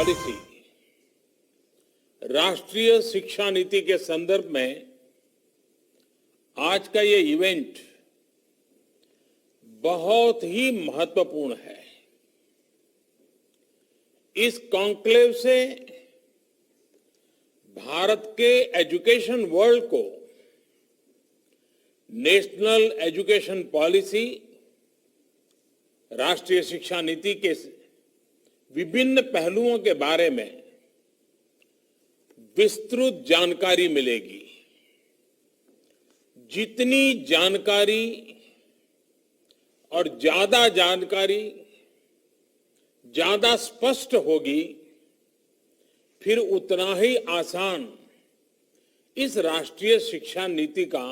Policy राष्ट्रीय शिक्षा नीति के संदर्भ में आज का ये इवेंट बहुत ही महत्वपूर्ण है। इस कॉन्क्लेव से भारत के एजुकेशन वर्ल्ड को नेशनल एजुकेशन पॉलिसी, राष्ट्रीय शिक्षा नीति के विभिन्न पहलुओं के बारे में विस्तृत जानकारी मिलेगी। जितनी जानकारी और ज्यादा जानकारी ज्यादा स्पष्ट होगी, फिर उतना ही आसान इस राष्ट्रीय शिक्षा नीति का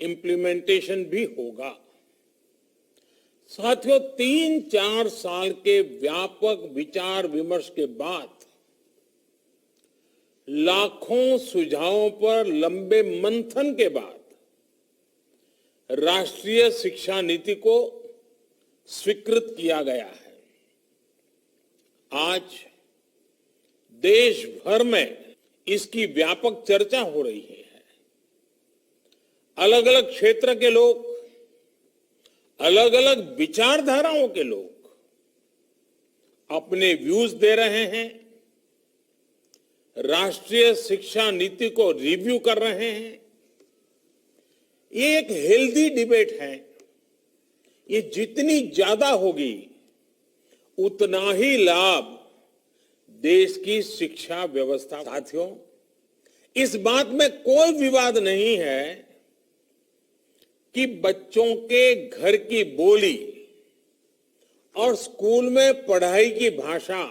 इम्प्लीमेंटेशन भी होगा। साथियों, 3-4 साल के व्यापक विचार विमर्श के बाद लाखों सुझावों पर लंबे मंथन के बाद राष्ट्रीय शिक्षा नीति को स्वीकृत किया गया है। आज देश भर में इसकी व्यापक चर्चा हो रही है। अलग अलग क्षेत्र के लोग, अलग अलग विचारधाराओं के लोग अपने व्यूज दे रहे हैं, राष्ट्रीय शिक्षा नीति को रिव्यू कर रहे हैं। ये एक हेल्दी डिबेट है। ये जितनी ज्यादा होगी, उतना ही लाभ देश की शिक्षा व्यवस्था। साथियों, इस बात में कोई विवाद नहीं है कि बच्चों के घर की बोली और स्कूल में पढ़ाई की भाषा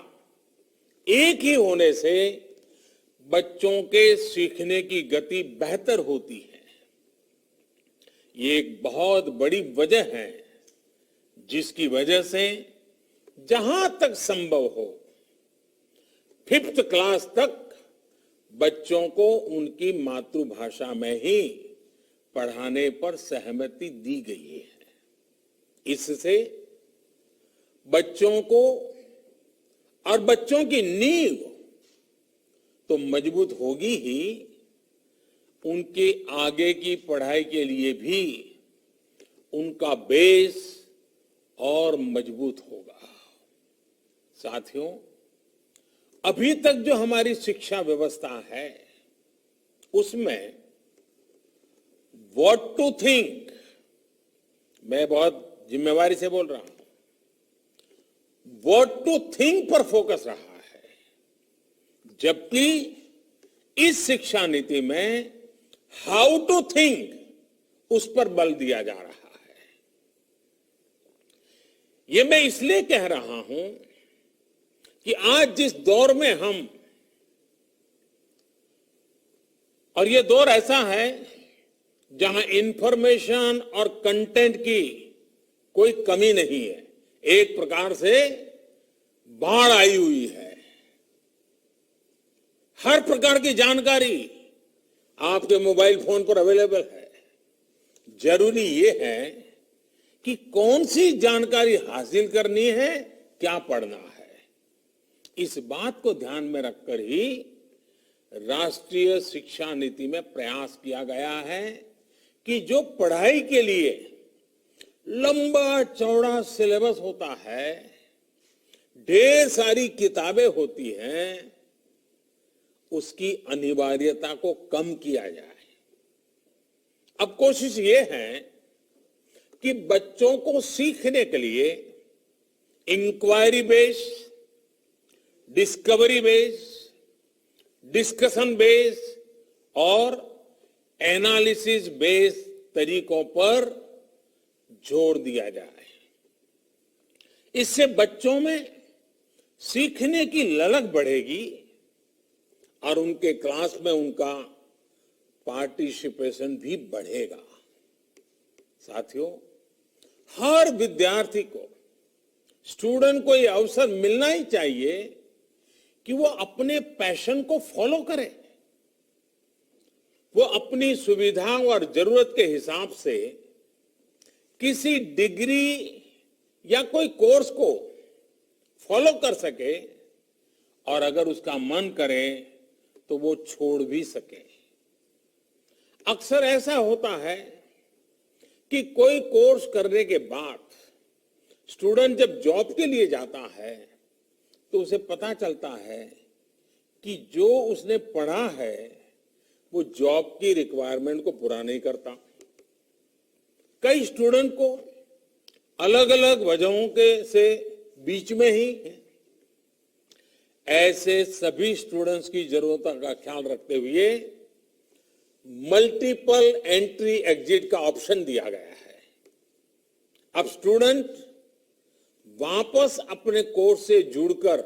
एक ही होने से बच्चों के सीखने की गति बेहतर होती है। ये एक बहुत बड़ी वजह है जिसकी वजह से जहां तक संभव हो 5th क्लास तक बच्चों को उनकी मातृभाषा में ही पढ़ाने पर सहमति दी गई है। इससे बच्चों को और बच्चों की नींव तो मजबूत होगी ही, उनके आगे की पढ़ाई के लिए भी उनका बेस और मजबूत होगा। साथियों, अभी तक जो हमारी शिक्षा व्यवस्था है उसमें व्हाट टू थिंक, मैं बहुत जिम्मेवारी से बोल रहा हूं, व्हाट टू थिंक पर फोकस रहा है, जबकि इस शिक्षा नीति में हाउ टू थिंक उस पर बल दिया जा रहा है। ये मैं इसलिए कह रहा हूं कि आज जिस दौर में हम, और ये दौर ऐसा है जहां इंफॉर्मेशन और कंटेंट की कोई कमी नहीं है, एक प्रकार से बाढ़ आई हुई है। हर प्रकार की जानकारी आपके मोबाइल फोन पर अवेलेबल है। जरूरी ये है कि कौन सी जानकारी हासिल करनी है, क्या पढ़ना है। इस बात को ध्यान में रखकर ही राष्ट्रीय शिक्षा नीति में प्रयास किया गया है कि जो पढ़ाई के लिए लंबा चौड़ा सिलेबस होता है, ढेर सारी किताबें होती हैं, उसकी अनिवार्यता को कम किया जाए। अब कोशिश ये है कि बच्चों को सीखने के लिए inquiry based, discovery based, discussion based और एनालिसिस बेस्ड तरीकों पर जोर दिया जाए। इससे बच्चों में सीखने की ललक बढ़ेगी और उनके क्लास में उनका पार्टिसिपेशन भी बढ़ेगा। साथियों, हर विद्यार्थी को, स्टूडेंट को यह अवसर मिलना ही चाहिए कि वो अपने पैशन को फॉलो करे। वो अपनी सुविधा और जरूरत के हिसाब से किसी डिग्री या कोई कोर्स को फॉलो कर सके, और अगर उसका मन करे तो वो छोड़ भी सके। अक्सर ऐसा होता है कि कोई कोर्स करने के बाद स्टूडेंट जब जॉब के लिए जाता है तो उसे पता चलता है कि जो उसने पढ़ा है वो जॉब की रिक्वायरमेंट को पूरा नहीं करता। कई स्टूडेंट को अलग अलग वजहों के से बीच में ही ऐसे सभी स्टूडेंट्स की जरूरतों का ख्याल रखते हुए मल्टीपल एंट्री एग्जिट का ऑप्शन दिया गया है। अब स्टूडेंट वापस अपने कोर्स से जुड़कर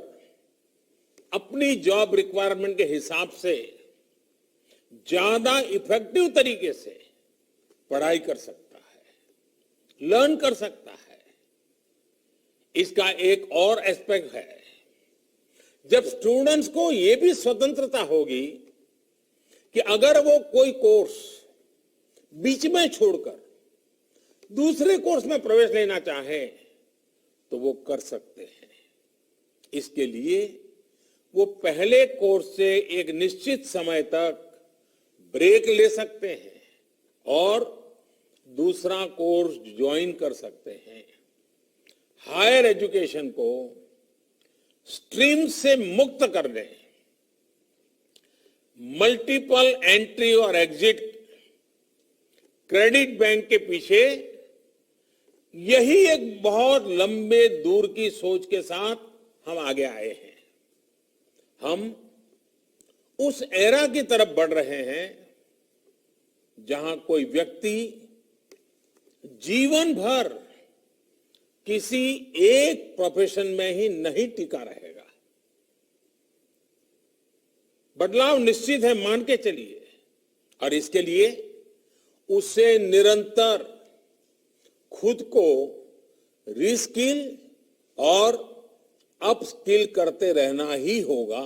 अपनी जॉब रिक्वायरमेंट के हिसाब से ज्यादा इफेक्टिव तरीके से पढ़ाई कर सकता है, लर्न कर सकता है। इसका एक और एस्पेक्ट है, जब स्टूडेंट्स को यह भी स्वतंत्रता होगी कि अगर वो कोई कोर्स बीच में छोड़कर दूसरे कोर्स में प्रवेश लेना चाहे तो वो कर सकते हैं। इसके लिए वो पहले कोर्स से एक निश्चित समय तक ब्रेक ले सकते हैं और दूसरा कोर्स ज्वाइन कर सकते हैं। हायर एजुकेशन को स्ट्रीम से मुक्त करने, मल्टीपल एंट्री और एग्जिट क्रेडिट बैंक के पीछे यही एक बहुत लंबे दूर की सोच के साथ हम आगे आए हैं। हम उस एरा की तरफ बढ़ रहे हैं जहां कोई व्यक्ति जीवन भर किसी एक प्रोफेशन में ही नहीं टिका रहेगा। बदलाव निश्चित है, मान के चलिए, और इसके लिए उसे निरंतर खुद को रीस्किल और अपस्किल करते रहना ही होगा।